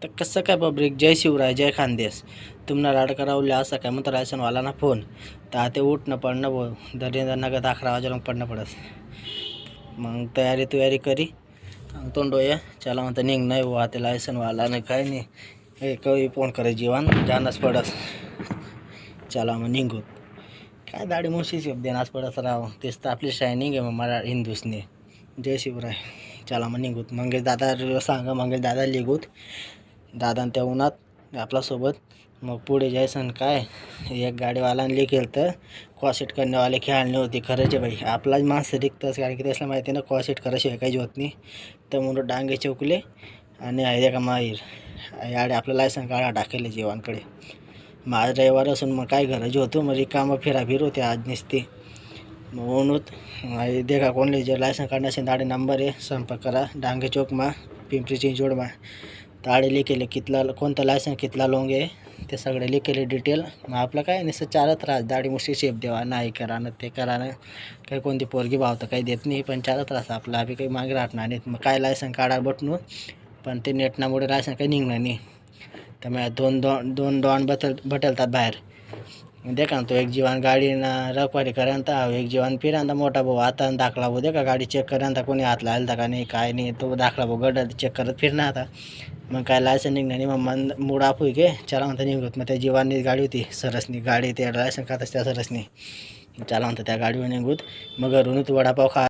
तर कसं काय पब्लिक, जय शिवराय जय खानदेश. तुम्हाला लाडका राहुल असं काय म्हणतं रायसनवाला ना फोन तर ते उठणं पडणं बो दरिंदा नगद 11 वाजेला पडणं पडस. मग तयारी करी तोंडो ये चला म्हणतं निघ नाही हो आता लायसनवाला नाही काय नाही हे कवी फोन करे जीवन जानच पडस. चला मग निघू काय दाढी मुशी शब्द देनाच पडस राव तेच तर आपली शायनिंग आहे मग मला हिंदूसने. जय शिवराय. चला मग निघूत मंगेश दादा सांगा मंगेश दादा लिहूत दादा त्या उन्हात आपल्यासोबत मग पुढे जायचं काय एक गाडीवाल्याने लिखेल तर कॉसेट करण्यावाले खेळणे होती. खरंच आहे बाई आपलाच माणसं रिक्तच कारण की त्याला माहिती आहे ना कॉसेट करायची काही होत नाही तर म्हणून डांगे चौकले आणि आहे का माहीर याडे आपलं लायसन काढा टाकेले जीवांकडे. मग आज रविवार असून मग काय गरज होतो मग रिकामं फिराफिर होते आज नसते म्हणून दे का कोणले जे लायसन काढण्याचे दाडे नंबर आहे संपर्क करा डांगे चौकमा पिंपरी चिंचवडमा ताडे लिखेले कितला कोणतं लायसन कितला लोंग आहे ते सगळे लिखेले डिटेल. मग आपलं काय नुसतं चालत राहत दाढी मुशी शेप देवा नाही करा ना ते करा ना काही कोणती पोरगी भाव तर काही देत नाही पण चालत राहतं आपलं आम्ही काही मागे राहणार नाहीत. मग काय लायसन काढा बटणू पण ते नेटनामुळे लायसन काही निघणार नाही तर मग दोन डॉन बटलतात बाहेर देखा तो एक जीवन गाडी ना रखवारी कऱ्यांता एक जीवन फिरांता मोठा भाऊ आता दाखला भाऊ दे का गाडी चेक कऱ्यांता कोणी हात लावला का नाही काय नाही तो दाखला भाऊ गड चेक करत फिरणार आता. मग काय लायसन निघणार नाही मग मन मूड आपू घे चला म्हणता निघत मग त्या जीवानी गाडी होती सरसनी गाडी ते लायसन खातच त्या सरसनी चला म्हणतं त्या गाडीवर निघूत मग घरून वडापाव खा